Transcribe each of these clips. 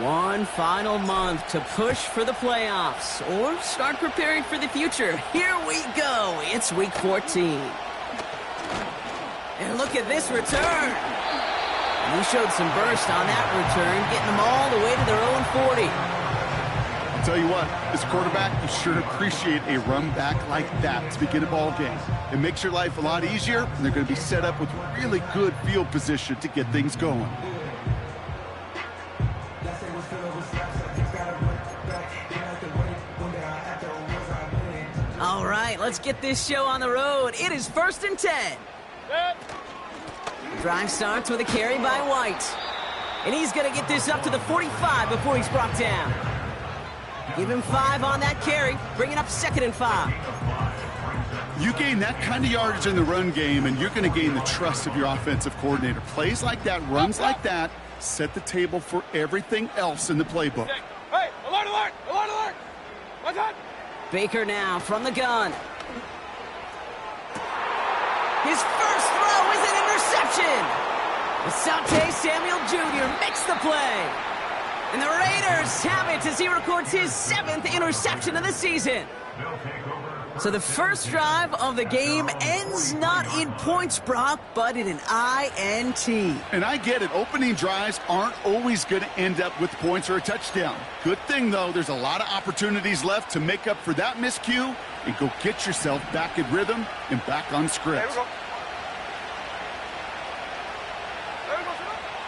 One final month to push for the playoffs or start preparing for the future. Here we go. It's week 14. And look at this return. And he showed some burst on that return, getting them all the way to their own 40. I'll tell you what, as a quarterback, you sure appreciate a run back like that to begin a ball game. It makes your life a lot easier, and they're going to be set up with really good field position to get things going. All right, let's get this show on the road. It is 1st and 10. The drive starts with a carry by White. And he's going to get this up to the 45 before he's brought down. Give him 5 on that carry, bringing up 2nd and 5. You gain that kind of yardage in the run game, and you're going to gain the trust of your offensive coordinator. Plays like that, runs like that, set the table for everything else in the playbook. Hey, alert, alert, alert, alert! What's that? Baker now from the gun. His first throw is an interception. Asante Samuel Jr. makes the play. And the Raiders have it as he records his 7th interception of the season. So the first drive of the game ends not in points, Brock, but in an INT. And I get it. Opening drives aren't always going to end up with points or a touchdown. Good thing, though, there's a lot of opportunities left to make up for that miscue and go get yourself back in rhythm and back on script.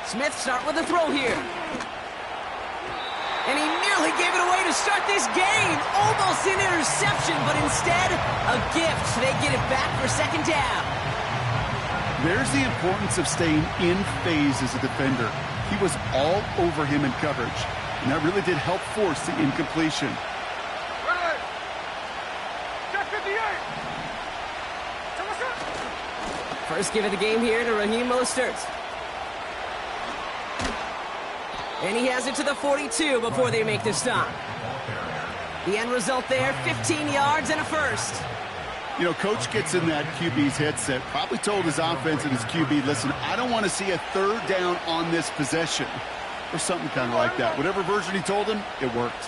Smith start with a throw here. And he nearly gave it away to start this game. Almost an interception, but instead, a gift. They get it back for 2nd down. There's the importance of staying in phase as a defender. He was all over him in coverage, and that really did help force the incompletion. First give of the game here to Raheem Mostert. And he has it to the 42 before they make the stop. The end result there, 15 yards and a first. You know, Coach gets in that QB's headset, probably told his offense and his QB, listen, I don't want to see a 3rd down on this possession. Or something kind of like that. Whatever version he told him, it worked.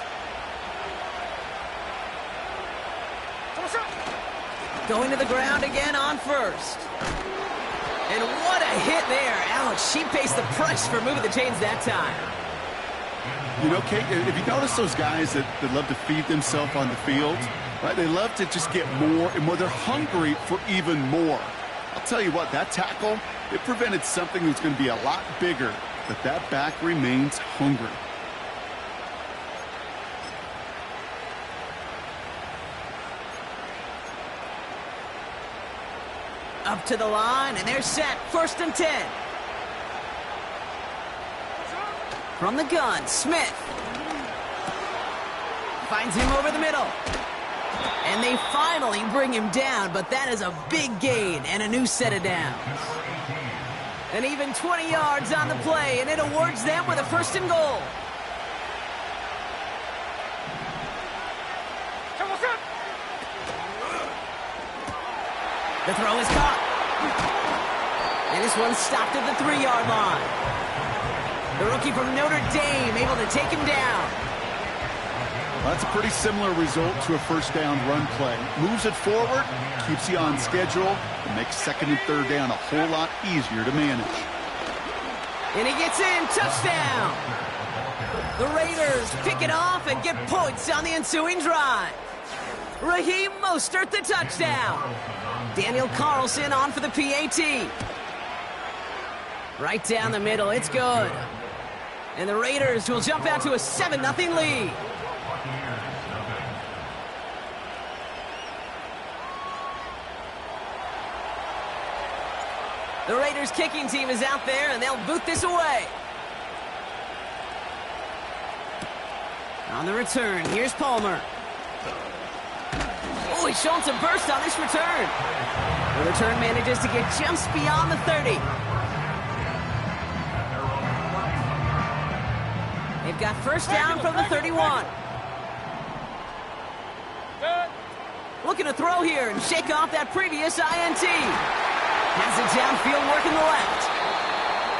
Going to the ground again on first. And what a hit there. Alex, she pays the price for moving the chains that time. You know, Kate, if you notice those guys that love to feed themselves on the field, right? They love to just get more and more. They're hungry for even more. I'll tell you what, that tackle, it prevented something that's going to be a lot bigger, but that back remains hungry. Up to the line, and they're set. 1st and 10. From the gun, Smith. Finds him over the middle. And they finally bring him down, but that is a big gain and a new set of downs. And even 20 yards on the play, and it awards them with a 1st and goal. The throw is caught. And this one stopped at the 3-yard line. The rookie from Notre Dame able to take him down. Well, that's a pretty similar result to a 1st down run play. Moves it forward, keeps you on schedule, and makes 2nd and 3rd down a whole lot easier to manage. And he gets in. Touchdown. The Raiders pick it off and get points on the ensuing drive. Raheem Mostert the touchdown. Daniel Carlson on for the PAT. Right down the middle. It's good. And the Raiders will jump out to a 7-0 lead. The Raiders kicking team is out there, and they'll boot this away. On the return, here's Palmer. Oh, he's showing some burst on this return. The return manages to get just beyond the 30. They've got 1st down from the 31. Looking to throw here and shake off that previous INT. Has it downfield, working the left.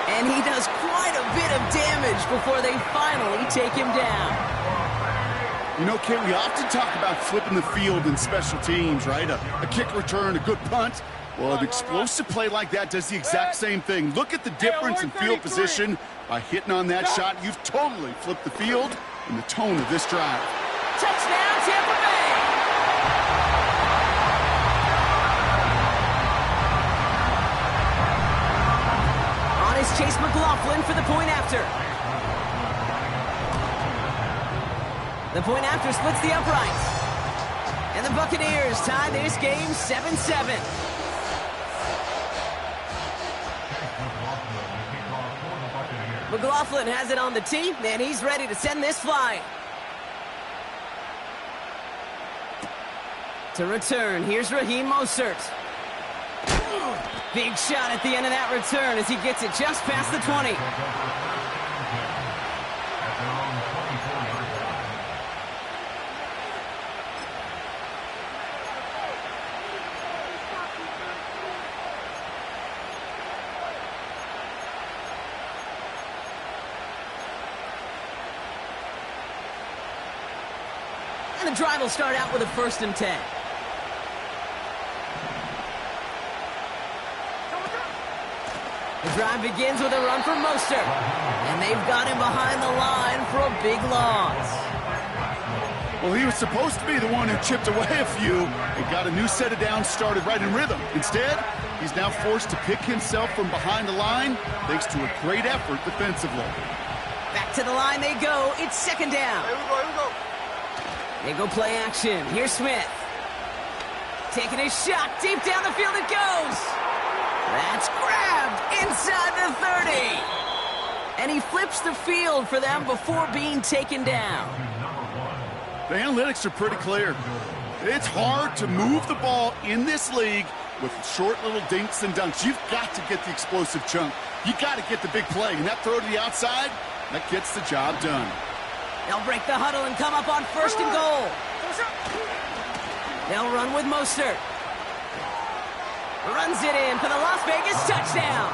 And he does quite a bit of damage before they finally take him down. You know, Kate, we often talk about flipping the field in special teams, right? A kick return, a good punt. Well, an explosive play like that does the exact same thing. Look at the difference in field position. By hitting on that shot, you've totally flipped the field and the tone of this drive. Touchdown, Tampa Bay! On is Chase McLaughlin for the point after. The point after splits the uprights. And the Buccaneers tie this game 7-7. McLaughlin has it on the tee, and he's ready to send this flying. To return, here's Raheem Mostert. Big shot at the end of that return as he gets it just past the 20. And the drive will start out with a 1st and 10. The drive begins with a run for Mostert. And they've got him behind the line for a big loss. Well, he was supposed to be the one who chipped away a few and got a new set of downs started right in rhythm. Instead, he's now forced to pick himself from behind the line thanks to a great effort defensively. Back to the line they go. It's 2nd down. Here we go. They go play action. Here's Smith. Taking his shot. Deep down the field it goes. That's grabbed inside the 30. And he flips the field for them before being taken down. The analytics are pretty clear. It's hard to move the ball in this league with short little dinks and dunks. You've got to get the explosive chunk. You got to get the big play. And that throw to the outside, that gets the job done. They'll break the huddle and come up on 1st and goal. They'll run with Mostert. Runs it in for the Las Vegas touchdown.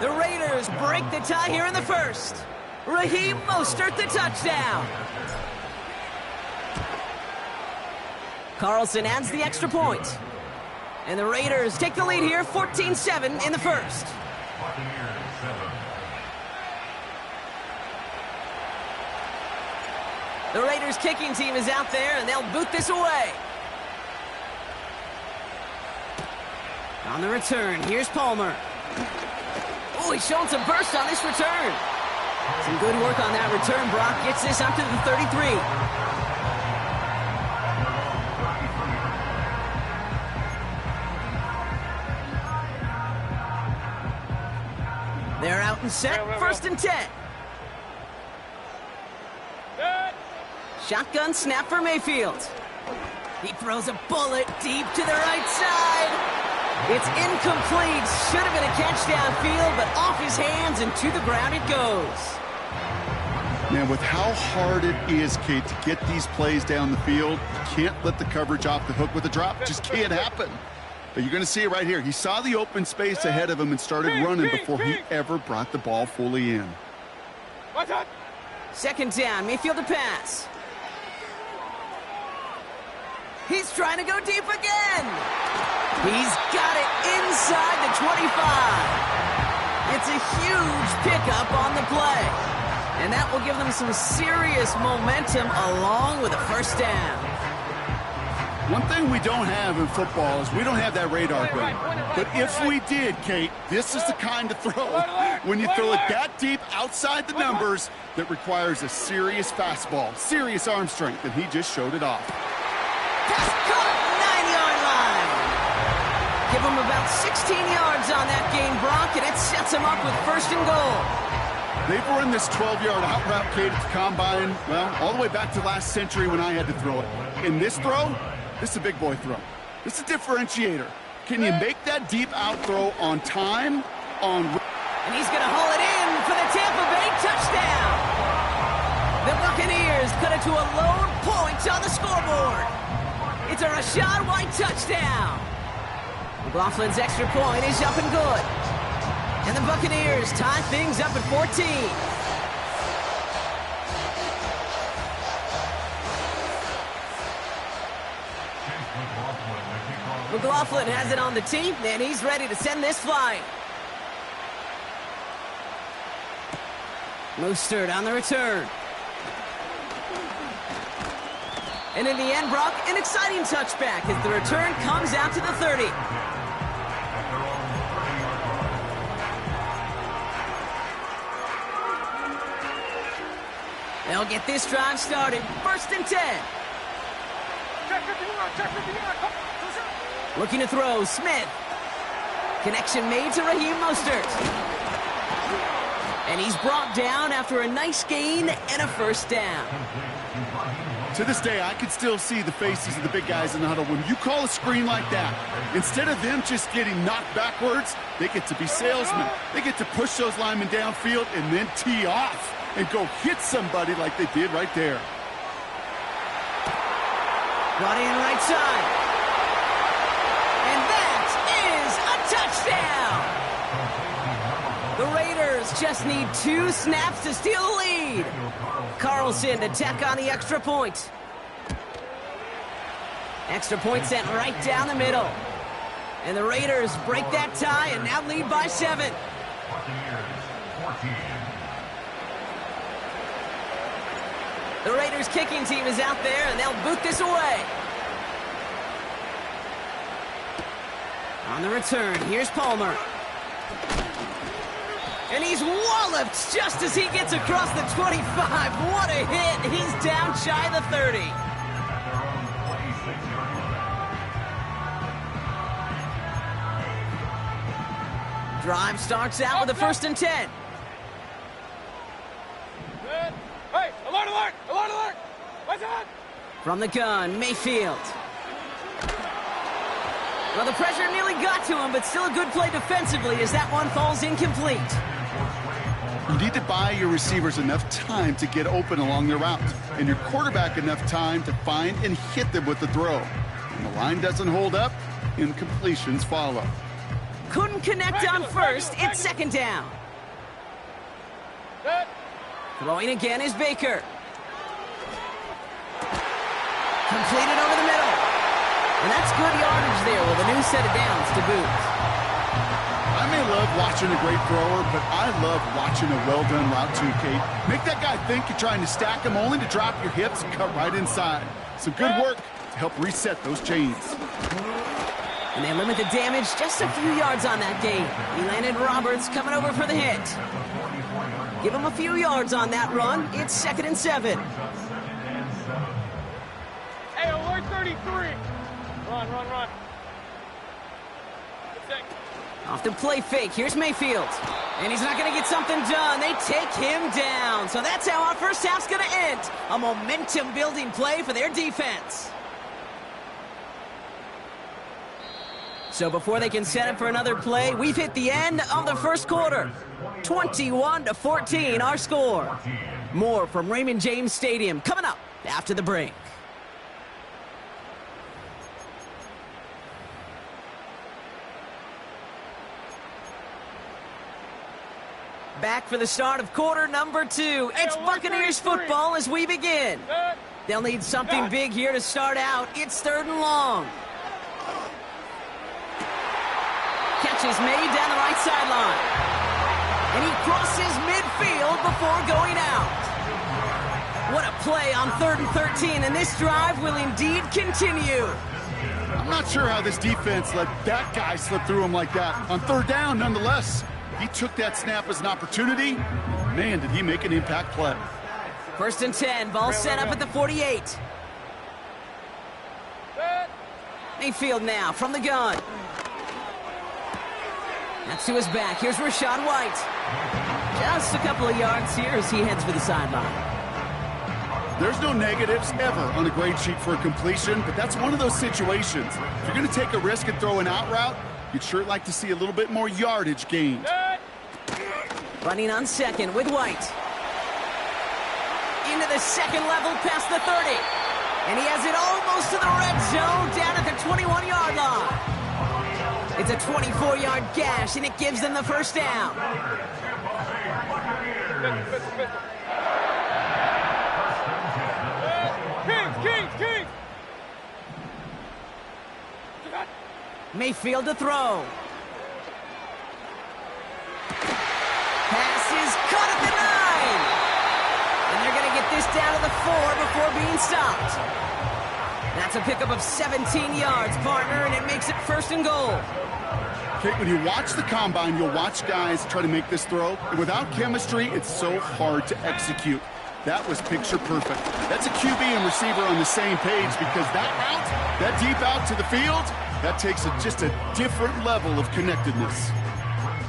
The Raiders break the tie here in the 1st. Raheem Mostert the touchdown. Carlson adds the extra point. And the Raiders take the lead here 14-7 in the 1st. The Raiders kicking team is out there, and they'll boot this away. On the return, here's Palmer. Oh, he's showing some burst on this return. Some good work on that return. Brock gets this up to the 33. They're out and set, 1st and 10. Shotgun snap for Mayfield. He throws a bullet deep to the right side. It's incomplete. Should have been a catch downfield, but off his hands and to the ground it goes. Man, with how hard it is, Kate, to get these plays down the field, you can't let the coverage off the hook with a drop. It just can't happen. But you're going to see it right here. He saw the open space ahead of him and started running before he ever brought the ball fully in. 2nd down, Mayfield to pass. He's trying to go deep again. He's got it inside the 25. It's a huge pickup on the play. And that will give them some serious momentum along with a 1st down. One thing we don't have in football is we don't have that radar gun. But if we did, Kate, this is the kind of throw when you throw it that deep outside the numbers that requires a serious fastball, serious arm strength, and he just showed it off. Pass caught, 9-yard line. Give him about 16 yards on that game, Brock, and it sets him up with 1st and goal. They've run this 12-yard out route, Kate, at the combine, well, all the way back to last century when I had to throw it. In this throw, this is a big boy throw. This is a differentiator. Can you make that deep out throw on time? And he's going to haul it in for the Tampa Bay touchdown. The Buccaneers cut it to a lone point on the scoreboard. It's a Rachaad White touchdown. McLaughlin's extra point is up and good. And the Buccaneers tie things up at 14. McLaughlin has it on the tee, and he's ready to send this flying. Mostert on the return. And in the end, Brock, an exciting touchback as the return comes out to the 30. They'll get this drive started. 1st and 10. Looking to throw, Smith. Connection made to Raheem Mostert. And he's brought down after a nice gain and a 1st down. To this day, I can still see the faces of the big guys in the huddle. When you call a screen like that, instead of them just getting knocked backwards, they get to be salesmen. They get to push those linemen downfield and then tee off and go hit somebody like they did right there. Brought in right side. And that is a touchdown! The Raiders just need 2 snaps to steal the lead. Carlson to tack on the extra point. Extra point sent right down the middle. And the Raiders break that tie and now lead by 7. The Raiders kicking team is out there and they'll boot this away. On the return, here's Palmer. And he's walloped just as he gets across the 25. What a hit. He's down shy of the 30. Drive starts out with a 1st and 10. Hey, alert, alert, alert, alert. What's on? From the gun, Mayfield. Well, the pressure nearly got to him, but still a good play defensively as that one falls incomplete. You need to buy your receivers enough time to get open along their route, and your quarterback enough time to find and hit them with the throw. When the line doesn't hold up, incompletions follow. Couldn't connect on 1st, it's 2nd down. Throwing again is Baker. Completed over the middle. And that's good yardage there with a new set of downs to boot. I may love watching a great thrower, but I love watching a well-done route too, Kate. Make that guy think you're trying to stack him only to drop your hips and cut right inside. Some good work to help reset those chains. And they limit the damage just a few yards on that gain. He landed Roberts coming over for the hit. Give him a few yards on that run. It's 2nd and 7. Hey, alert 33. Run, run, run. Off the play fake, here's Mayfield. And he's not going to get something done. They take him down. So that's how our first half's going to end. A momentum-building play for their defense. So before they can set up for another play, we've hit the end of the 1st quarter. 21-14, our score. More from Raymond James Stadium coming up after the break. Back for the start of quarter number 2. It's Buccaneers football as we begin. They'll need something big here to start out. It's 3rd and long. Catch is made down the right sideline. And he crosses midfield before going out. What a play on 3rd and 13, and this drive will indeed continue. I'm not sure how this defense let that guy slip through him like that. On 3rd down, nonetheless. He took that snap as an opportunity. Man, did he make an impact play. 1st and 10, ball set up at the 48. Mayfield now from the gun. That's to his back. Here's Rachaad White. Just a couple of yards here as he heads for the sideline. There's no negatives ever on a grade sheet for a completion, but that's one of those situations. If you're going to take a risk and throw an out route, you'd sure like to see a little bit more yardage gained. Running on 2nd with White. Into the 2nd level past the 30. And he has it almost to the red zone down at the 21-yard line. It's a 24-yard gash, and it gives them the first down. Kings! Mayfield to throw. Pass is caught at the 9. And they're going to get this down to the 4 before being stopped. That's a pickup of 17 yards, partner, and it makes it 1st and goal. Okay, when you watch the combine, you'll watch guys try to make this throw. And without chemistry, it's so hard to execute. That was picture perfect. That's a QB and receiver on the same page because that route, that deep out to the field, that takes just a different level of connectedness.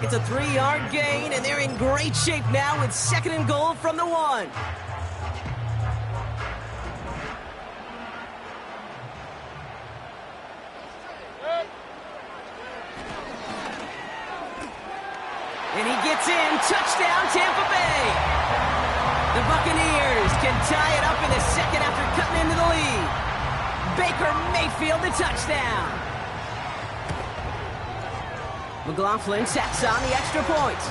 It's a 3-yard gain, and they're in great shape now with 2nd and goal from the 1. And he gets in. Touchdown, Tampa Bay. The Buccaneers can tie it up in a second after cutting into the lead. Baker Mayfield, the touchdown. McLaughlin sacks on the extra point.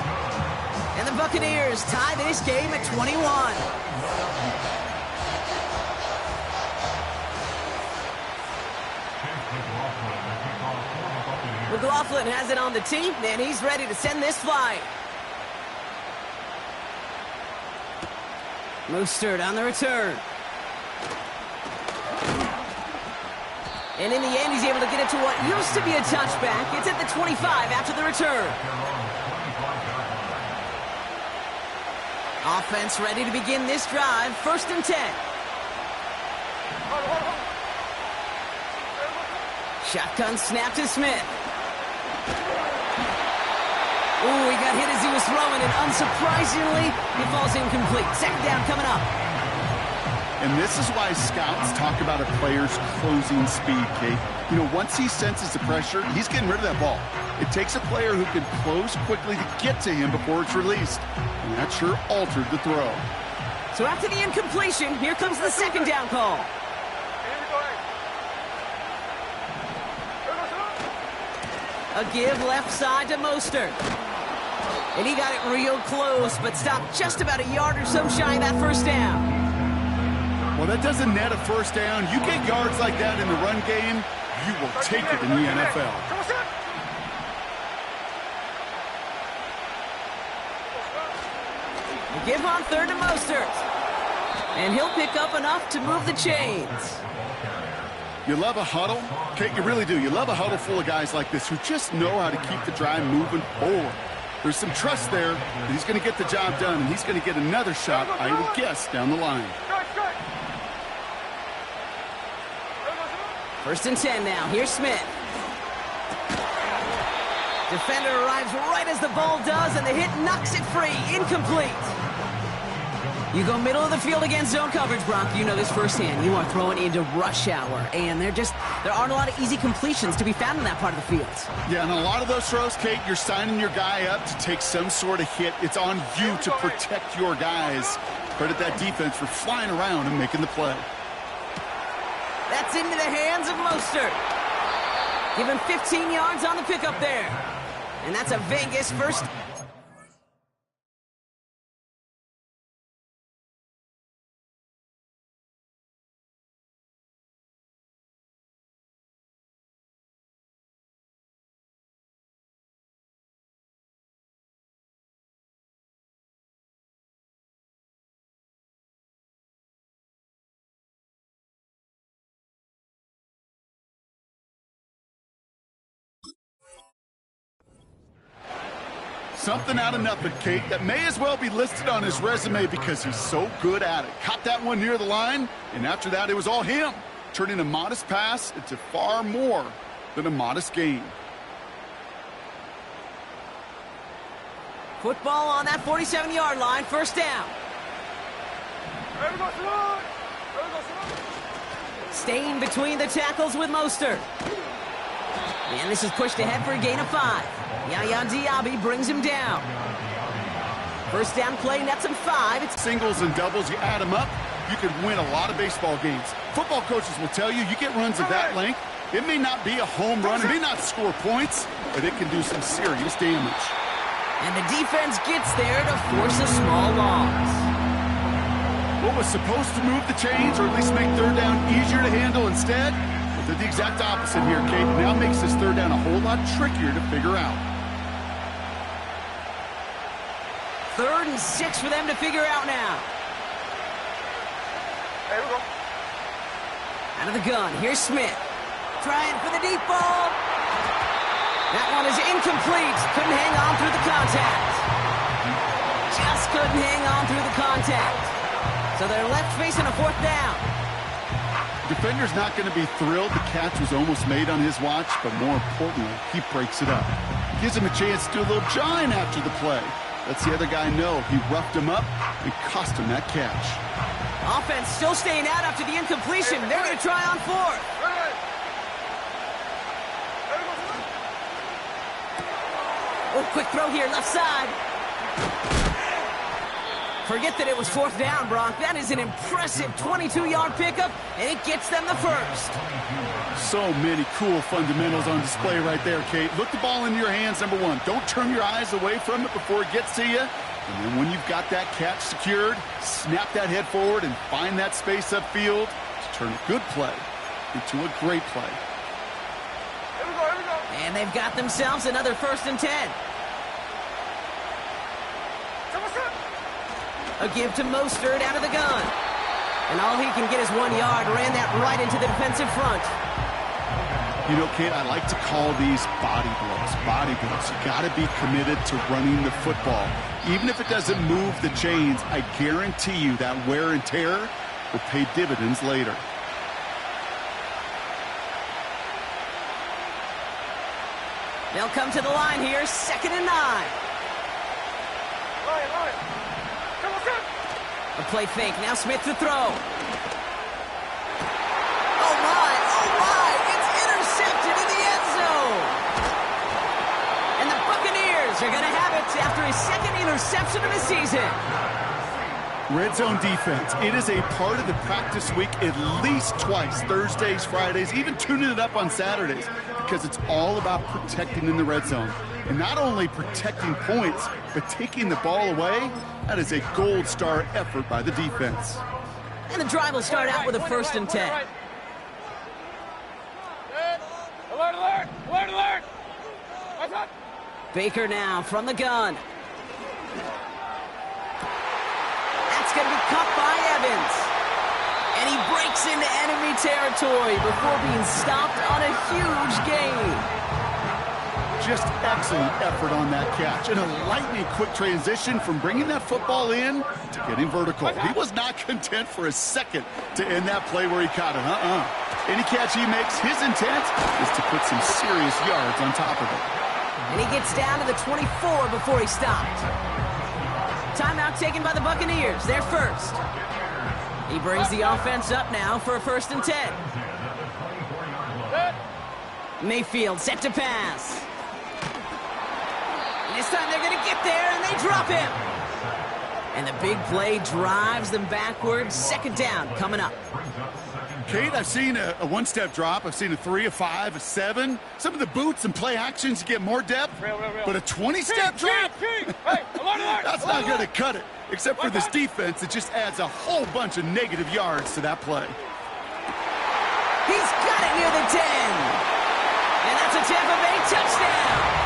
And the Buccaneers tie this game at 21. McLaughlin has it on the tee, and he's ready to send this flight. Mostert on the return. And in the end, he's able to get it to what used to be a touchback. It's at the 25 after the return. Offense ready to begin this drive. 1st and 10. Shotgun snap to Smith. Ooh, he got hit as he was throwing, and unsurprisingly, he falls incomplete. 2nd down coming up. And this is why scouts talk about a player's closing speed, Kate. You know, once he senses the pressure, he's getting rid of that ball. It takes a player who can close quickly to get to him before it's released. And that sure altered the throw. So after the incompletion, here comes the 2nd down call. A give left side to Mostert. And he got it real close, but stopped just about a yard or so shy of that 1st down. Well, that doesn't net a 1st down. You get yards like that in the run game, you will take it in the NFL. A give on 3rd to Mostert. And he'll pick up enough to move the chains. You love a huddle? Kate, you really do. You love a huddle full of guys like this who just know how to keep the drive moving forward. There's some trust there that he's going to get the job done, and he's going to get another shot, I would guess, down the line. 1st and 10 now. Here's Smith. Defender arrives right as the ball does, and the hit knocks it free. Incomplete. You go middle of the field against zone coverage, Brock. You know this firsthand. You are throwing into rush hour, and there aren't a lot of easy completions to be found in that part of the field. Yeah, and a lot of those throws, Kate, you're signing your guy up to take some sort of hit. It's on you to protect your guys. Credit that defense for flying around and making the play. That's into the hands of Mostert. Give him 15 yards on the pickup there. And that's a Vegas first. Something out of nothing, Kate, that may as well be listed on his resume because he's so good at it. Caught that one near the line, and after that, it was all him. Turning a modest pass into far more than a modest gain. Football on that 47-yard line, 1st down. Staying between the tackles with Mostert. And this is pushed ahead for a gain of 5. Yaya Diaby brings him down. 1st down play nets him 5. It's singles and doubles, you add them up, you could win a lot of baseball games. Football coaches will tell you, you get runs of that length, it may not be a home run, it may not score points, but it can do some serious damage. And the defense gets there to force a small loss. What was supposed to move the chains, or at least make third down easier to handle instead, well, did the exact opposite here, Kate. Now makes this third down a whole lot trickier to figure out. 3rd and 6 for them to figure out now. Here we go. Out of the gun, here's Smith. Trying for the deep ball. That one is incomplete. Couldn't hang on through the contact. Just couldn't hang on through the contact. So they're left facing a 4th down. Defender's not going to be thrilled the catch was almost made on his watch, but more importantly, he breaks it up. Gives him a chance to do a little jawing after the play. Lets the other guy know he roughed him up and cost him that catch. Offense still staying out after the incompletion. They're going to try on 4th. Oh, quick throw here, left side. Forget that it was 4th down, Brock. That is an impressive 22-yard pickup, and it gets them the first. So many cool fundamentals on display right there, Kate. Look the ball into your hands, number one. Don't turn your eyes away from it before it gets to you. And then when you've got that catch secured, snap that head forward and find that space upfield to turn a good play into a great play. Here we go, here we go. And they've got themselves another 1st and 10. A give to Mostert out of the gun. And all he can get is 1 yard. Ran that right into the defensive front. You know, Kate, I like to call these body blows. Body blows. You got to be committed to running the football. Even if it doesn't move the chains, I guarantee you that wear and tear will pay dividends later. They'll come to the line here, 2nd and 9. Line. Come on, come. A play fake. Now Smith to throw. Oh, my. It's intercepted in the end zone. And the Buccaneers are going to have it after his 2nd interception of the season. Red zone defense. It is a part of the practice week at least twice, Thursdays, Fridays, even tuning it up on Saturdays, because it's all about protecting in the red zone. And not only protecting points, but taking the ball away. That is a gold star effort by the defense. And the drive will start out with a 1st and 10. Alert! Baker now from the gun. That's going to be caught by Evans. And he breaks into enemy territory before being stopped on a huge gain. Just excellent effort on that catch. And a lightning quick transition from bringing that football in to getting vertical. He was not content for a second to end that play where he caught it. Any catch he makes, his intent is to put some serious yards on top of it. And he gets down to the 24 before he stopped. Timeout taken by the Buccaneers. They're first. He brings the offense up now for a 1st and 10. Mayfield set to pass. And this time they're going to get there, and they drop him. And the big play drives them backwards. 2nd down coming up. Kate, I've seen a one-step drop. I've seen a 3, a 5, a 7. Some of the boots and play actions get more depth. Real. But a 20-step drop? Hey, alert! That's not going to cut it. Except for this defense, it just adds a whole bunch of negative yards to that play. He's got it near the 10. And that's a Tampa Bay touchdown.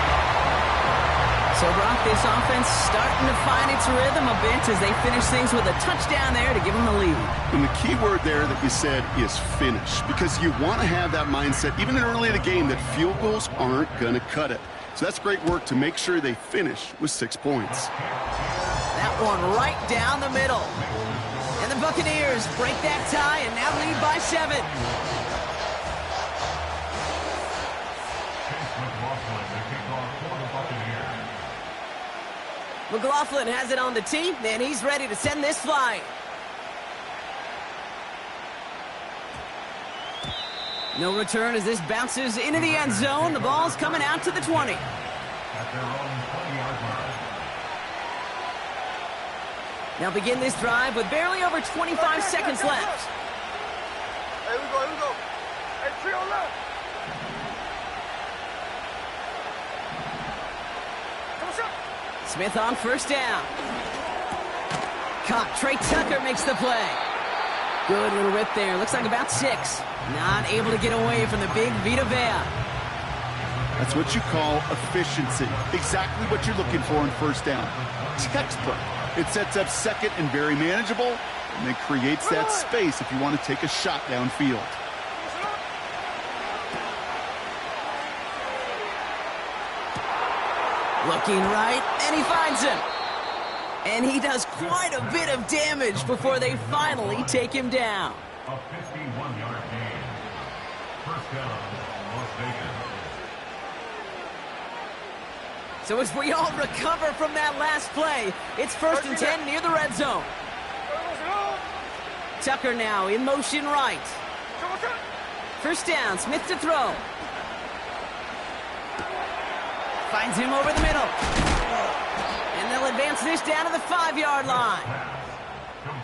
So, Brock, this offense starting to find its rhythm a bit as they finish things with a touchdown there to give them the lead. And the key word there that you said is finish, because you want to have that mindset, even early in the game, that field goals aren't going to cut it. So that's great work to make sure they finish with 6 points. That one right down the middle. And the Buccaneers break that tie and now lead by 7. McLaughlin has it on the tee, and he's ready to send this flying. No return as this bounces into the end zone. The ball's coming out to the 20. They'll begin this drive with barely over 25 seconds left. Here we go. Hey, trio left. Smith on first down. Caught. Trey Tucker makes the play. Good little rip there. Looks like about 6. Not able to get away from the big Vita Vea. That's what you call efficiency. Exactly what you're looking for in first down. Textbook. It sets up second and very manageable, and then creates that space if you want to take a shot downfield. Looking right, and he finds him. And he does quite a bit of damage before they finally take him down. A 51-yard gain. First down, Las Vegas. So as we all recover from that last play, it's 1st and 10 near the red zone. Tucker now in motion right. First down, Smith to throw. Finds him over the middle. And they'll advance this down to the 5-yard line.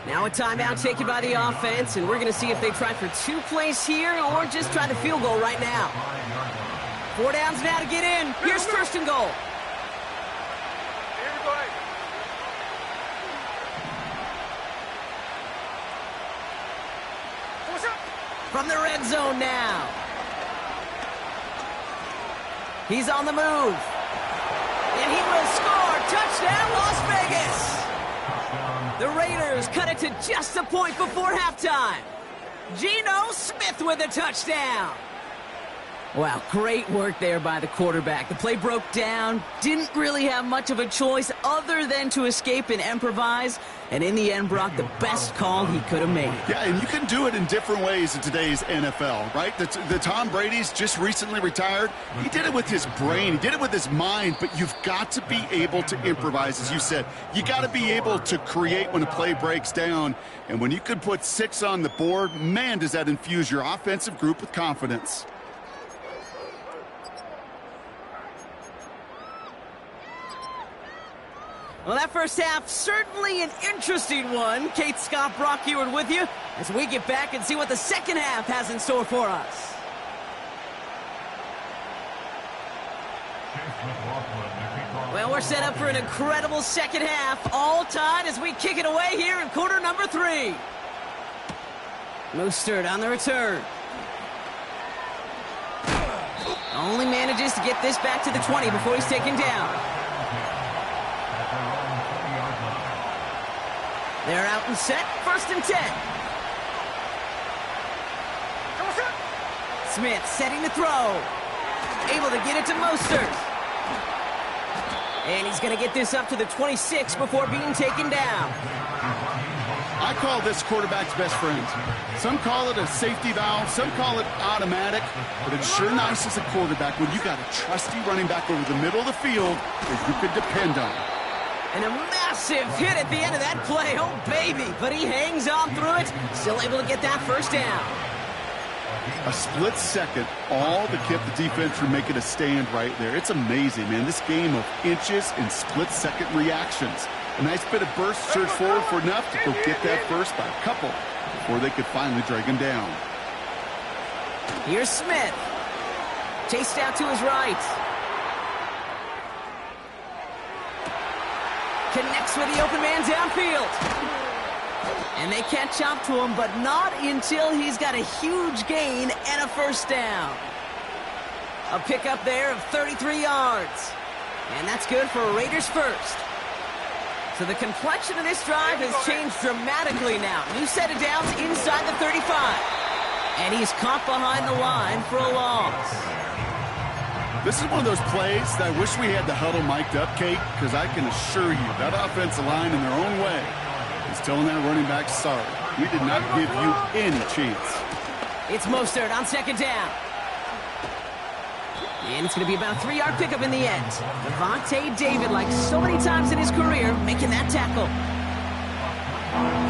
Now a timeout taken by the offense, and we're going to see if they try for 2 plays here or just try the field goal right now. 4 downs now to get in. Here's 1st and goal. From the red zone now. He's on the move. And he will score. Touchdown, Las Vegas. The Raiders cut it to just a point before halftime. Geno Smith with a touchdown. Wow, great work there by the quarterback. The play broke down, didn't really have much of a choice other than to escape and improvise, and in the end brought the best call he could have made. Yeah, and you can do it in different ways in today's NFL, right? The Tom Brady's just recently retired. He did it with his brain. He did it with his mind, but you've got to be able to improvise, as you said. You got to be able to create when a play breaks down, and when you can put 6 on the board, man, does that infuse your offensive group with confidence. Well, that first half, certainly an interesting one. Kate Scott, Brock Ewart with you as we get back and see what the second half has in store for us. Well, we're set up for an incredible second half. All tied as we kick it away here in quarter number 3. Mostert on the return. Only manages to get this back to the 20 before he's taken down. They're out and set. 1st and 10. Smith setting the throw. Able to get it to Mostert. And he's going to get this up to the 26 before being taken down. I call this quarterback's best friend. Some call it a safety valve, some call it automatic, but it's sure nice as a quarterback when you got a trusty running back over the middle of the field that you could depend on. And a massive hit at the end of that play. Oh, baby. But he hangs on through it. Still able to get that first down. A split second, all to keep the defense from making a stand right there. It's amazing, man. This game of inches and split-second reactions. A nice bit of burst, surge forward for enough to go get that first by a couple before they could finally drag him down. Here's Smith. Chased out to his right. Connects with the open man downfield. And they catch up to him, but not until he's got a huge gain and a first down. A pickup there of 33 yards. And that's good for a Raiders first. So the complexion of this drive has changed dramatically now. New set of downs inside the 35. And he's caught behind the line for a loss. This is one of those plays that I wish we had the huddle mic'd up, Kate, because I can assure you that offensive line in their own way is telling that running back, sorry, we did not give you any chance. It's Mostert on 2nd down. And it's going to be about a 3-yard pickup in the end. Devontae David, like so many times in his career, making that tackle.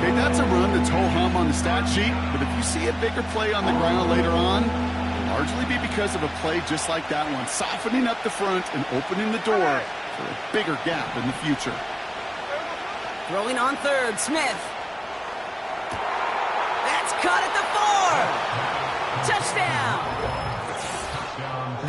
Okay, that's a run that's ho-hum on the stat sheet, but if you see a bigger play on the ground later on, largely be because of a play just like that one, softening up the front and opening the door for a bigger gap in the future. Throwing on 3rd, Smith. That's caught at the 4. Touchdown.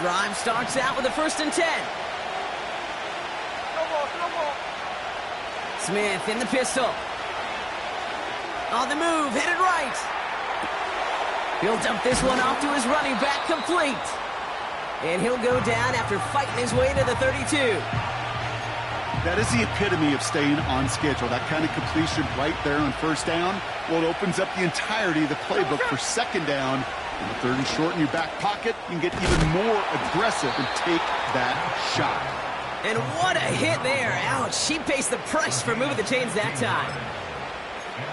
Drive starts out with a 1st and 10. Snowball. Smith in the pistol. On the move, headed right. He'll dump this one off to his running back, complete. And he'll go down after fighting his way to the 32. That is the epitome of staying on schedule. That kind of completion right there on 1st down. Well, it opens up the entirety of the playbook for 2nd down. And with 3rd and short in your back pocket, you can get even more aggressive and take that shot. And what a hit there. Ouch, she pays the price for moving the chains that time.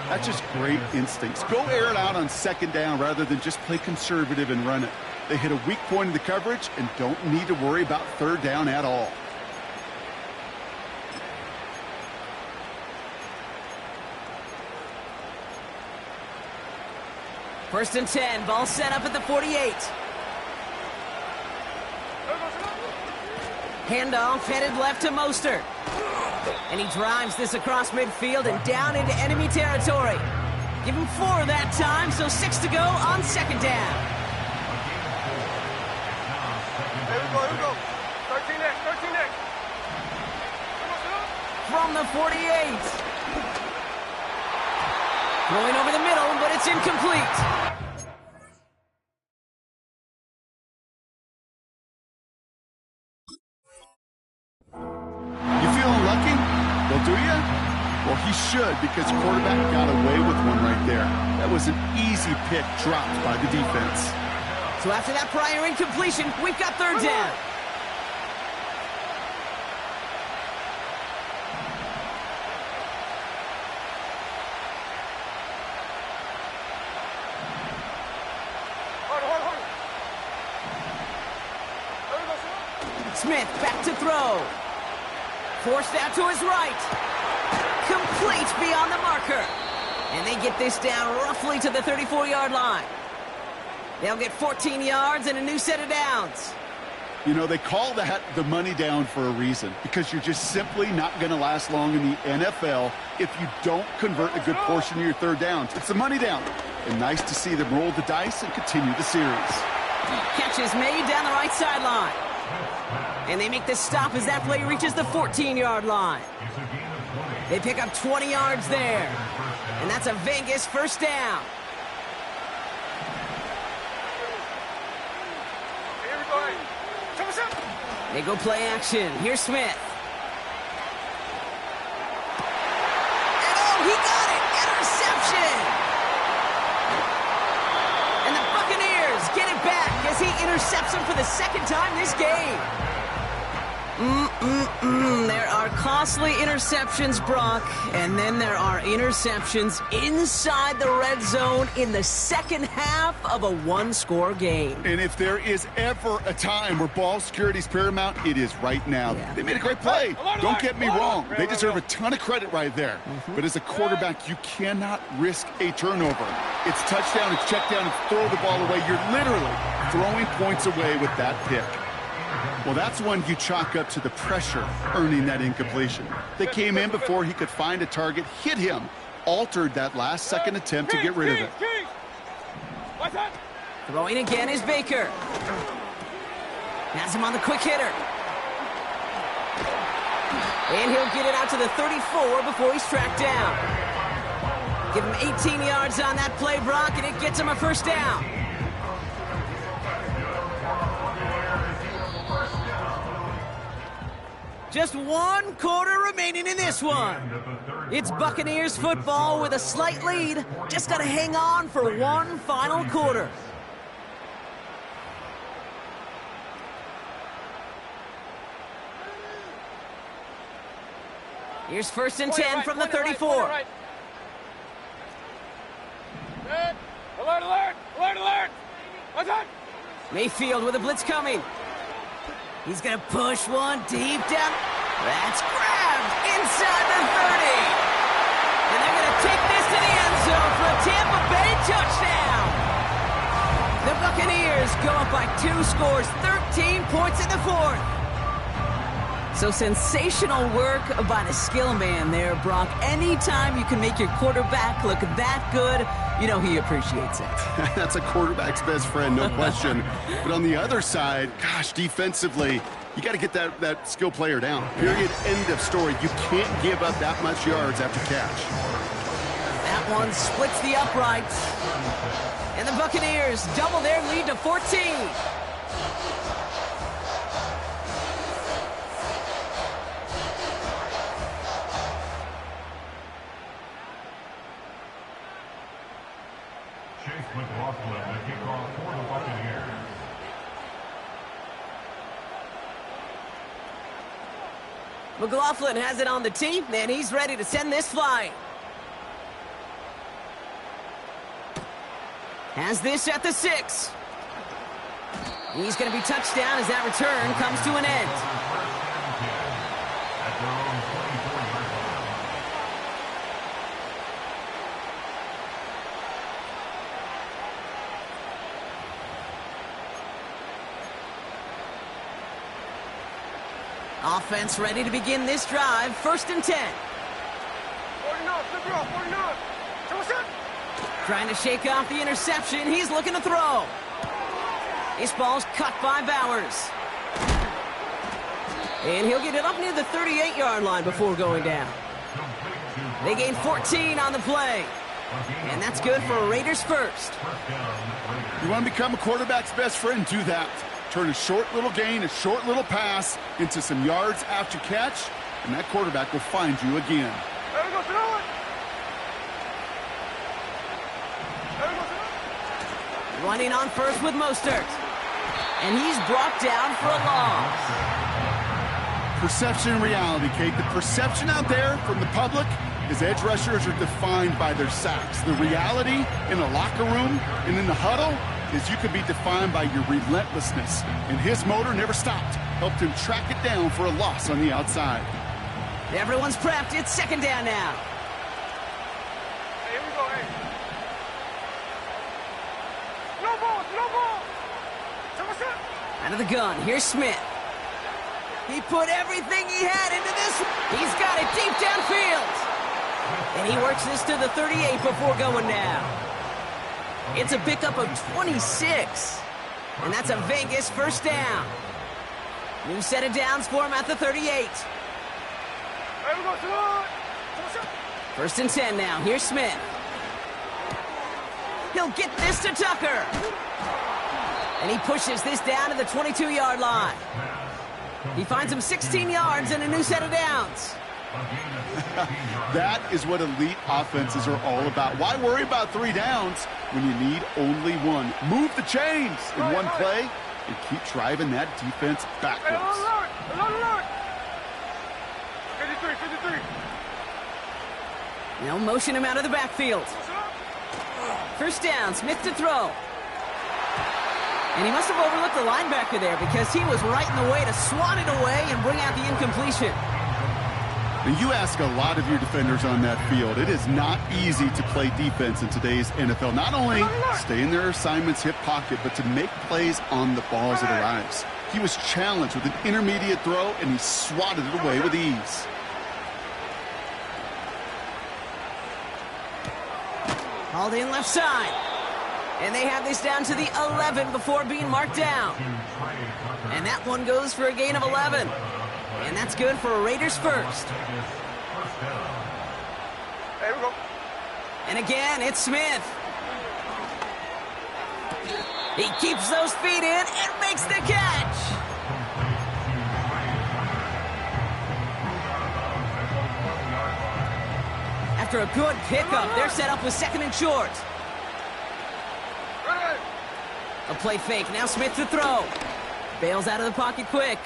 That's just great instincts. Go air it out on 2nd down rather than just play conservative and run it. They hit a weak point in the coverage and don't need to worry about 3rd down at all. First and 10, ball set up at the 48. Handoff headed left to Mostert. And he drives this across midfield and down into enemy territory. Give him 4 that time, so 6 to go on 2nd down. Here we go. 13 next. From the 48. Throwing over the middle, but it's incomplete. You feeling lucky? Well, do you? Well, he should, because quarterback got away with one right there. That was an easy pick dropped by the defense. So after that prior incompletion, we've got 3rd down. Smith back to throw. Forced out to his right. Complete beyond the marker. And they get this down roughly to the 34-yard line. They'll get 14 yards and a new set of downs. You know, they call that the money down for a reason, because you're just simply not going to last long in the NFL if you don't convert a good portion of your 3rd downs. It's the money down. And nice to see them roll the dice and continue the series. Catch is made down the right sideline. And they make the stop as that play reaches the 14-yard line. They pick up 20 yards there. And that's a Vegas 1st down. Here we go. They go play action. Here's Smith. And oh, he got it! Interception! And the Buccaneers get it back as he intercepts him for the 2nd time this game. There are costly interceptions, Brock, and then there are interceptions inside the red zone in the 2nd half of a 1-score game. And if there is ever a time where ball security is paramount, it is right now. Yeah. They made a great play. Don't get me wrong. They deserve a ton of credit right there. But as a quarterback, you cannot risk a turnover. It's touchdown, it's check down, it's throw the ball away. You're literally throwing points away with that pick. Well, that's one you chalk up to the pressure earning that incompletion. They came in before he could find a target, hit him, altered that last-second attempt to get rid of it. Throwing again is Baker. Has him on the quick hitter. And he'll get it out to the 34 before he's tracked down. Give him 18 yards on that play, Brock, and it gets him a 1st down. Just 1 quarter remaining in this one. It's Buccaneers football with a slight lead. Just got to hang on for 1 final quarter. Here's 1st and 10 from the 34. Alert! Mayfield with a blitz coming. He's going to push one deep down. That's grabbed inside the 30. And they're going to take this to the end zone for a Tampa Bay touchdown. The Buccaneers go up by 2 scores, 13 points in the 4th. So sensational work by the skill man there, Brock. Anytime you can make your quarterback look that good, you know he appreciates it. That's a quarterback's best friend, no question. But on the other side, gosh, defensively, you got to get that skill player down. Period, end of story. You can't give up that much yards after catch. That one splits the uprights. And the Buccaneers double their lead to 14. McLaughlin, the kickoff for the Buccaneers. McLaughlin has it on the tee, and he's ready to send this flying. Has this at the 6. He's going to be touchdown as that return comes to an end. At their own 24-yard line. Offense ready to begin this drive. 1st and 10. 49. Trying to shake off the interception. He's looking to throw. This ball's cut by Bowers. And he'll get it up near the 38-yard line before going down. They gain 14 on the play. And that's good for a Raiders first. You want to become a quarterback's best friend? Do that. Turn a short little gain, a short little pass into some yards after catch, and that quarterback will find you again. Running on first with Mostert. And he's brought down for a loss. Perception and reality, Kate. The perception out there from the public is edge rushers are defined by their sacks. The reality in a locker room and in the huddle is you can be defined by your relentlessness. And his motor never stopped. Helped him track it down for a loss on the outside. Everyone's prepped. It's 2nd down now. Hey, here we go, hey. No ball. Out of the gun, here's Smith. He put everything he had into this. He's got it deep downfield. And he works this to the 38 before going down. It's a pickup of 26. And that's a Vegas 1st down. New set of downs for him at the 38. Hey, we go, 1st and 10 now. Here's Smith. He'll get this to Tucker. And he pushes this down to the 22-yard line. He finds him 16 yards and a new set of downs. That is what elite offenses are all about. Why worry about 3 downs when you need only 1? Move the chains in one play and keep driving that defense backwards. alert. 53. They'll motion him out of the backfield. 1st down, Smith to throw. And he must have overlooked the linebacker there because he was right in the way to swat it away and bring out the incompletion. And you ask a lot of your defenders on that field. It is not easy to play defense in today's NFL. Not only stay in their assignment's hip pocket, but to make plays on the ball as it arrives. He was challenged with an intermediate throw, and he swatted it away with ease. Hauled in left side. And they have this down to the 11 before being marked down. And that one goes for a gain of 11. And that's good for a Raiders first. Hey, we go. And again, it's Smith. He keeps those feet in and makes the catch. After a good pickup, they're set up with 2nd and short. A play fake. Now Smith to throw. Bails out of the pocket quick.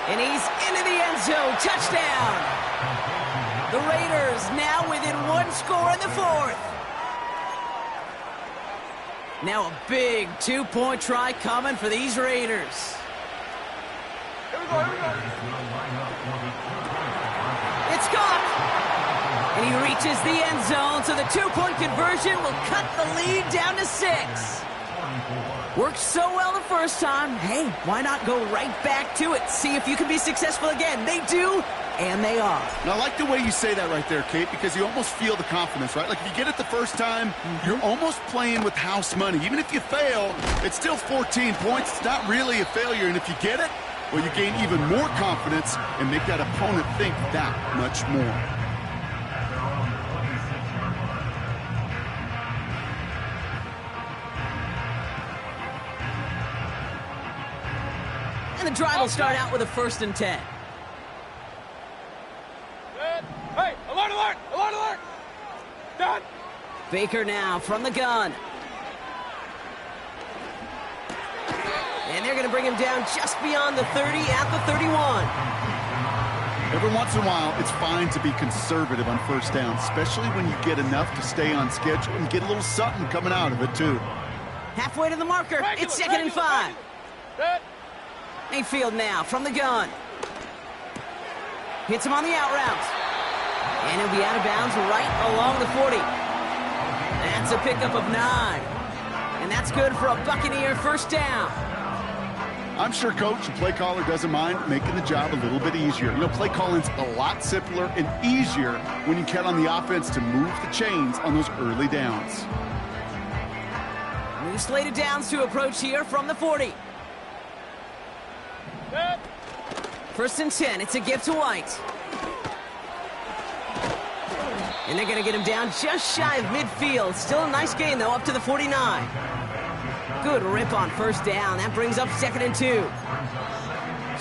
And he's into the end zone. Touchdown. The Raiders now within 1 score in the 4th. Now a big 2-point try coming for these Raiders. Here we go. It's caught. And he reaches the end zone, so the 2-point conversion will cut the lead down to 6. Worked so well the first time. Hey, why not go right back to it? See if you can be successful again. They do, and they are. And I like the way you say that right there, Kate, because you almost feel the confidence, right? Like if you get it the first time, you're almost playing with house money. Even if you fail, it's still 14 points. It's not really a failure. And if you get it, well, you gain even more confidence and make that opponent think that much more. And the drive will start out with a 1st and 10. Hey, alert, alert, alert, alert! Done! Baker now from the gun. And they're going to bring him down just beyond the 30 at the 31. Every once in a while, it's fine to be conservative on 1st down, especially when you get enough to stay on schedule and get a little something coming out of it, too. Halfway to the marker. It's 2nd and 5. Dead. Mayfield now from the gun. Hits him on the out route. And he'll be out of bounds right along the 40. That's a pickup of 9. And that's good for a Buccaneer 1st down. I'm sure coach and play caller doesn't mind making the job a little bit easier. You know, play calling's a lot simpler and easier when you count on the offense to move the chains on those early downs. New slated downs to approach here from the 40. Dead. 1st and 10. It's a give to White. And they're going to get him down just shy of midfield. Still a nice gain, though, up to the 49. Good rip on 1st down. That brings up 2nd and 2.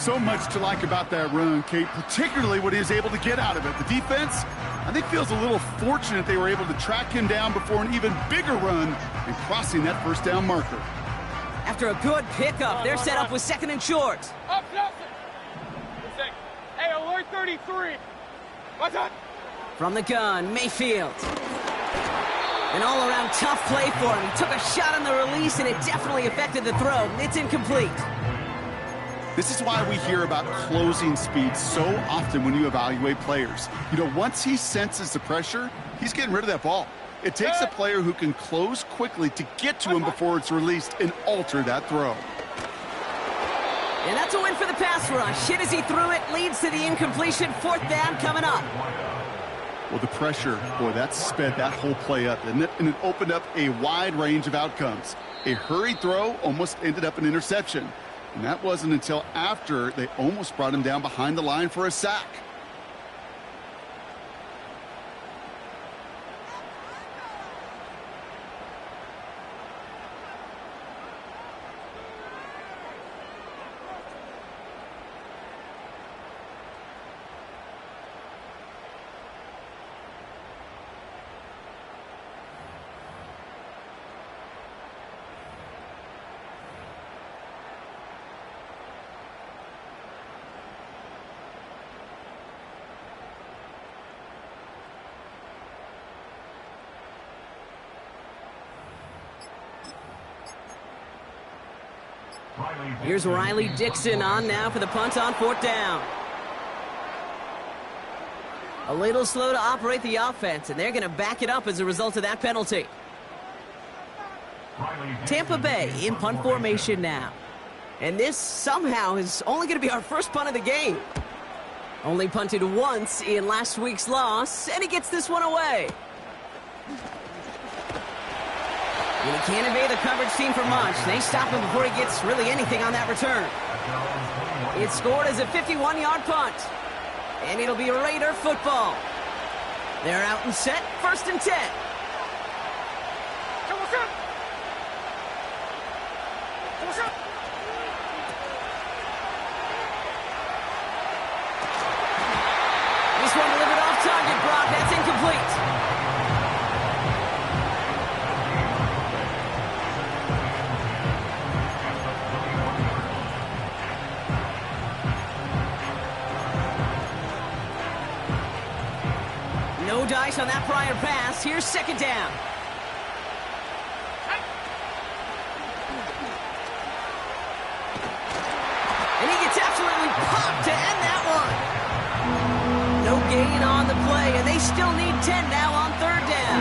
So much to like about that run, Kate, particularly what he was able to get out of it. The defense, I think, feels a little fortunate they were able to track him down before an even bigger run and crossing that 1st down marker. After a good pickup, they're set up with 2nd and short. Up, Nelson! Hey, alert 33! What's up? From the gun, Mayfield. An all-around tough play for him. He took a shot on the release, and it definitely affected the throw. It's incomplete. This is why we hear about closing speed so often when you evaluate players. You know, once he senses the pressure, he's getting rid of that ball. It takes a player who can close quickly to get to him before it's released and alter that throw. And that's a win for the pass rush. Hit as he threw it, leads to the incompletion. 4th down coming up. Well, the pressure, boy, that sped that whole play up, didn't it? And it opened up a wide range of outcomes. A hurried throw almost ended up an interception. And that wasn't until after they almost brought him down behind the line for a sack. Here's Riley Dixon on now for the punt on 4th down. A little slow to operate the offense, and they're going to back it up as a result of that penalty. Tampa Bay in punt formation now. And this somehow is only going to be our 1st punt of the game. Only punted once in last week's loss, and he gets this one away. And he can't evade the coverage team for much. They stop him before he gets really anything on that return. It's scored as a 51-yard punt. And it'll be Raider football. They're out and set, 1st and 10. This one delivered off target, Brock. That's incomplete. No dice on that prior pass. Here's 2nd down. And he gets absolutely popped to end that one. No gain on the play, and they still need 10 now on 3rd down.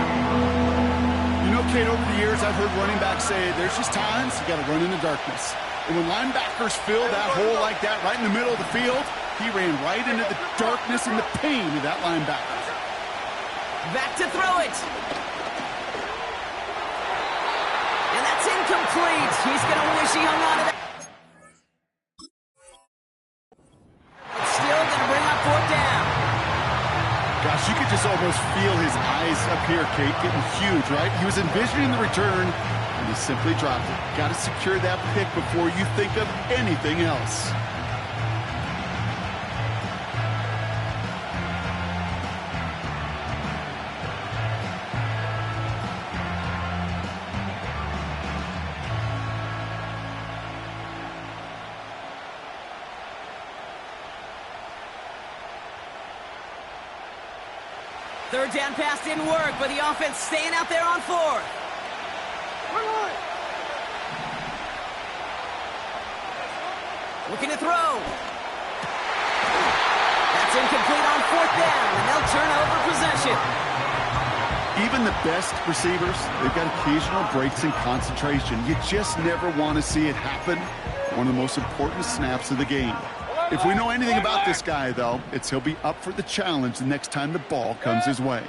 You know, Kate, over the years, I've heard running backs say there's just times you got to run in the darkness. And when linebackers fill that hole like that right in the middle of the field, he ran right into the darkness and the pain of that linebacker. Back to throw it. And that's incomplete. He's going to wish he hung on to that. It's still going to bring up 4th down. Gosh, you could just almost feel his eyes up here, Kate, getting huge, right? He was envisioning the return, and he simply dropped it. Got to secure that pick before you think of anything else. Third down pass didn't work, but the offense staying out there on 4th. Looking to throw. That's incomplete on 4th down, and they'll turn over possession. Even the best receivers, they've got occasional breaks in concentration. You just never want to see it happen. One of the most important snaps of the game. If we know anything about this guy, though, it's he'll be up for the challenge the next time the ball comes his way.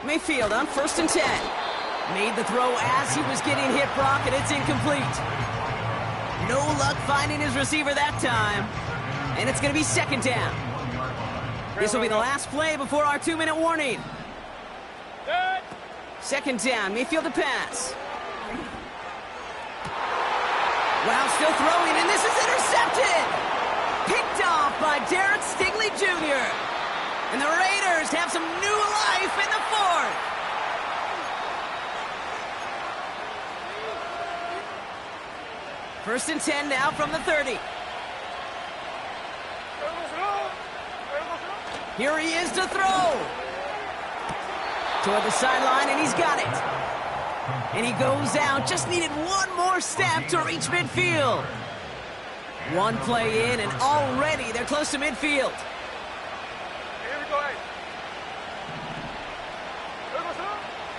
Mayfield on 1st and 10. Made the throw as he was getting hit, Brock, and it's incomplete. No luck finding his receiver that time. And it's going to be 2nd down. This will be the last play before our 2-minute warning. 2nd down, Mayfield to pass. Wow, still throwing, and this is intercepted! Picked off by Derek Stingley Jr. And the Raiders have some new life in the 4th. First and 10 now from the 30. Here he is to throw. Toward the sideline, and he's got it. And he goes out, just needed one more step to reach midfield. One play in, and already they're close to midfield.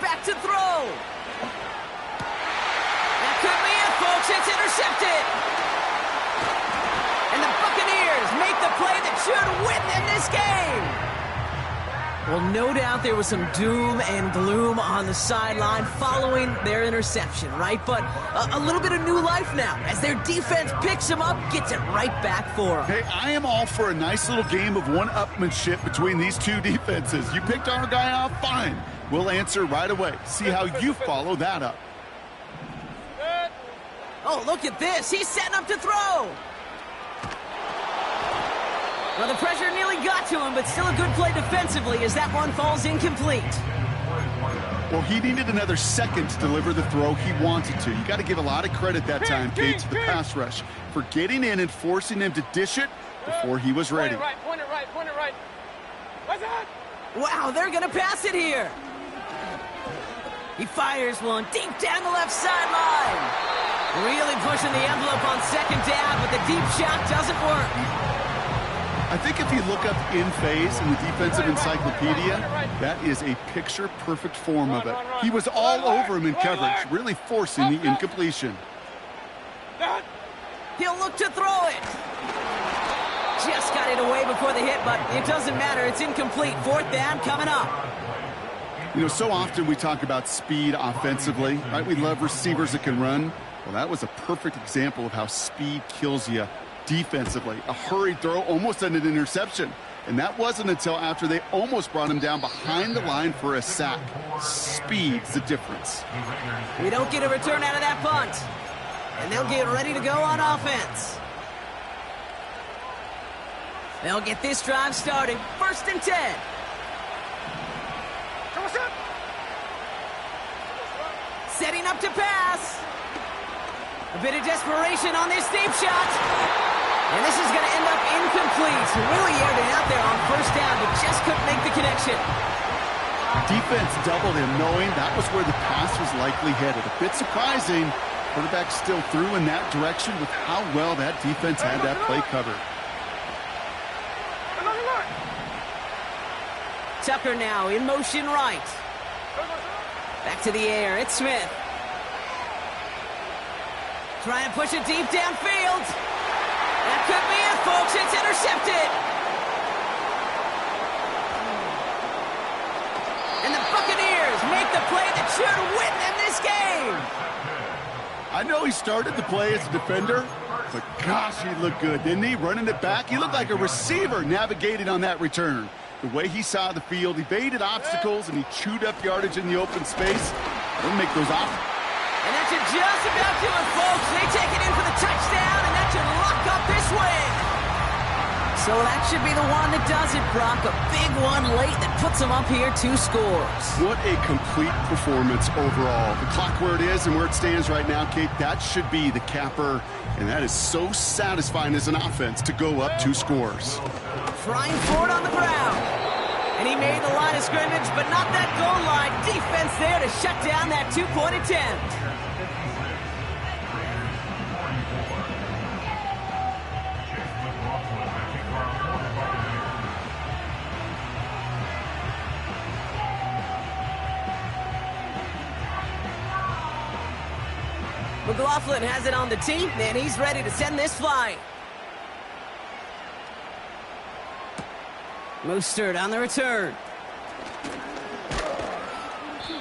Back to throw. That could be it, folks. It's intercepted. And the Buccaneers make the play that should win them this game. Well, no doubt there was some doom and gloom on the sideline following their interception, right? But a little bit of new life now as their defense picks them up, gets it right back for them. Hey, I am all for a nice little game of one-upmanship between these two defenses. You picked our guy off, fine. We'll answer right away. See how you follow that up. Oh, look at this. He's setting up to throw. Well, the pressure nearly got to him, but still a good play defensively as that one falls incomplete. Well, he needed another second to deliver the throw he wanted to. You got to give a lot of credit that time, Kate, to the pass rush for getting in and forcing him to dish it before he was ready. Point it right. What's that? Wow, they're going to pass it here. He fires one deep down the left sideline. Really pushing the envelope on 2nd down, but the deep shot doesn't work. I think if you look up in phase in the defensive encyclopedia, that is a picture-perfect form of it. He was all over him in coverage, really forcing the incompletion. He'll look to throw it. Just got it away before the hit, but it doesn't matter. It's incomplete. 4th down coming up. You know, so often we talk about speed offensively, right? We love receivers that can run. Well, that was a perfect example of how speed kills you defensively. A hurried throw almost ended an interception. And that wasn't until after they almost brought him down behind the line for a sack. Speed's the difference. We don't get a return out of that punt. And they'll get ready to go on offense. They'll get this drive started. 1st and 10. Setting up to pass. A bit of desperation on this deep shot. And this is going to end up incomplete. Really aired it out there on 1st down, but just couldn't make the connection. Defense doubled him, knowing that was where the pass was likely headed. A bit surprising. Quarterback still threw in that direction with how well that defense had that play covered. Tucker now in motion right. Back to the air, it's Smith. Trying to push it deep downfield. That could be it, folks. It's intercepted. And the Buccaneers make the play that should win them this game. I know he started the play as a defender, but gosh, he looked good, didn't he? Running it back, he looked like a receiver navigating on that return. The way he saw the field, he evaded obstacles, and he chewed up yardage in the open space. He'll make those off. And that should just about do it, folks. They take it in for the touchdown, and that should lock up this win. So that should be the one that does it, Brock. A big one late that puts them up here 2 scores. What a complete performance overall. The clock where it is and where it stands right now, Kate, that should be the capper. And that is so satisfying as an offense to go up 2 scores. Trying for it on the ground. And he made the line of scrimmage, but not that goal line. Defense there to shut down that 2-point attempt. McLaughlin has it on the team, and he's ready to send this flying. Mostert on the return.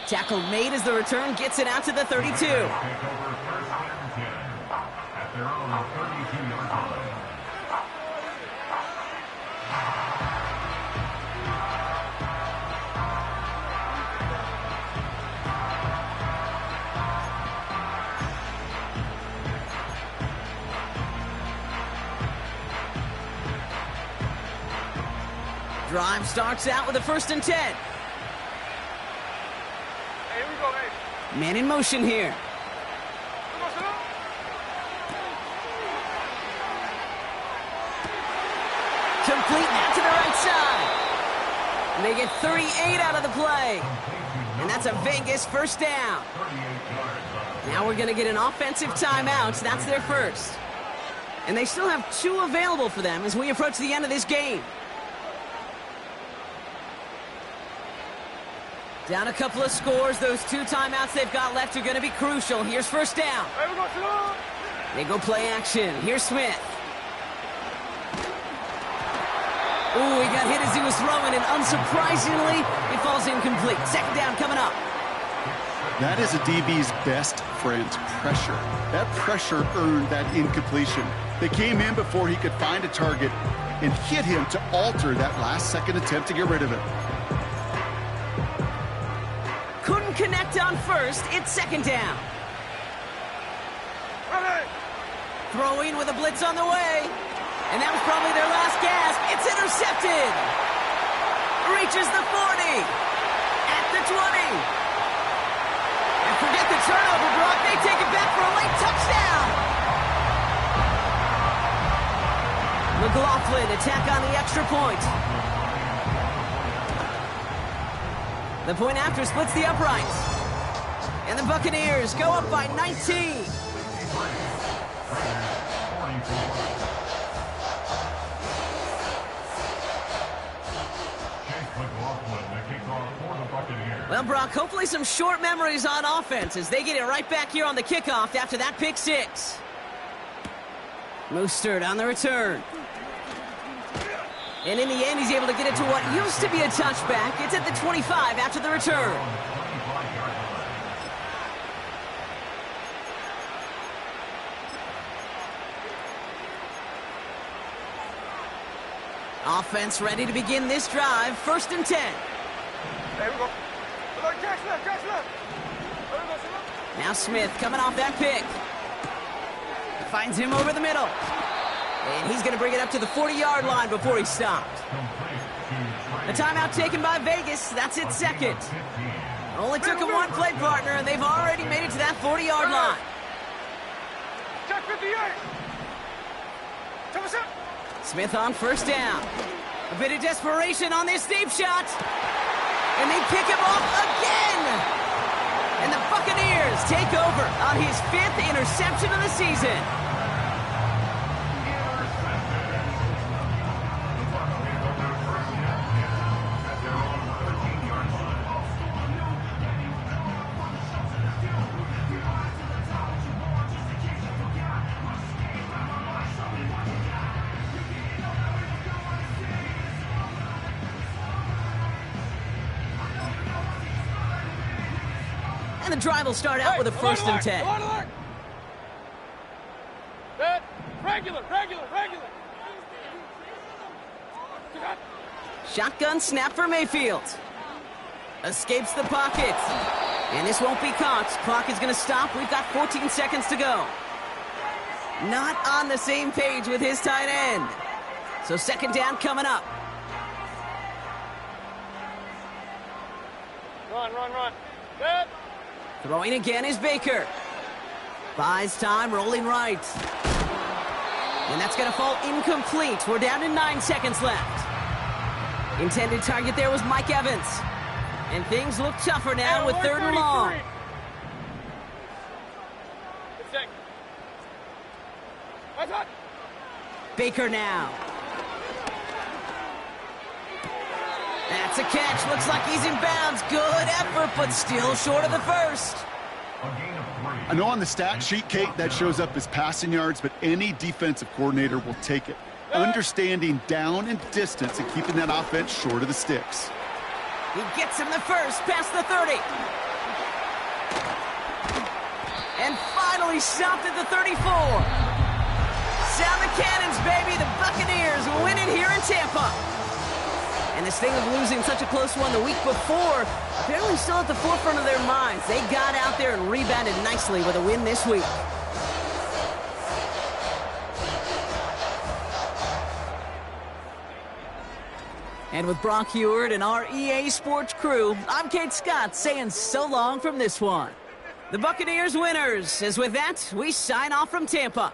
Tackle made as the return gets it out to the 32. At their own 32-yard line. Drive starts out with a 1st and 10. Hey, here we go, hey. Man in motion here. Complete out to the right side. And they get 38 out of the play. And that's a Vegas 1st down. Now we're going to get an offensive timeout. That's their first. And they still have 2 available for them as we approach the end of this game. Down a couple of scores. Those 2 timeouts they've got left are going to be crucial. Here's 1st down. They go play action. Here's Smith. Ooh, he got hit as he was throwing, and unsurprisingly, he falls incomplete. 2nd down coming up. That is a DB's best friend, pressure. That pressure earned that incompletion. They came in before he could find a target and hit him to alter that last-second attempt to get rid of it. Couldn't connect on 1st. It's 2nd down. Throwing with a blitz on the way. And that was probably their last gasp. It's intercepted. Reaches the 40. At the 20. And forget the turnover, Brock. They take it back for a late touchdown. McLaughlin attack on the extra point. The point after splits the uprights. And the Buccaneers go up by 19. Well, Brock, hopefully some short memories on offense as they get it right back here on the kickoff after that pick 6. Mostert on the return. And in the end, he's able to get it to what used to be a touchback. It's at the 25 after the return. Offense ready to begin this drive. 1st and 10. There we go. Catch left. Now Smith coming off that pick. Finds him over the middle. And he's going to bring it up to the 40-yard line before he stopped. The timeout taken by Vegas. That's its 2nd. Only took him 1 play partner, and they've already made it to that 40-yard line. Check 58. Smith on 1st down. A bit of desperation on this deep shot. And they pick him off again. And the Buccaneers take over on his 5th interception of the season. And the drive will start out with a first and 10. Alert, alert! Set. Regular. Shotgun snap for Mayfield. Escapes the pocket. And this won't be caught. Clock is going to stop. We've got 14 seconds to go. Not on the same page with his tight end. So second down coming up. Run. Set. Throwing again is Baker. Buys time, rolling right. And that's going to fall incomplete. We're down to 9 seconds left. Intended target there was Mike Evans. And things look tougher now with third and long. Baker now. That's a catch. Looks like he's in bounds. Good effort, but still short of the first. I know on the stat sheet, Kate, that shows up as passing yards, but any defensive coordinator will take it. Understanding down and distance and keeping that offense short of the sticks. He gets him the first, past the 30. And finally stopped at the 34. Sound the cannons, baby. The Buccaneers win it here in Tampa. And this thing of losing such a close one the week before, apparently still at the forefront of their minds. They got out there and rebounded nicely with a win this week. And with Brock Heward and our EA Sports crew, I'm Kate Scott saying so long from this one. The Buccaneers winners, as with that, we sign off from Tampa.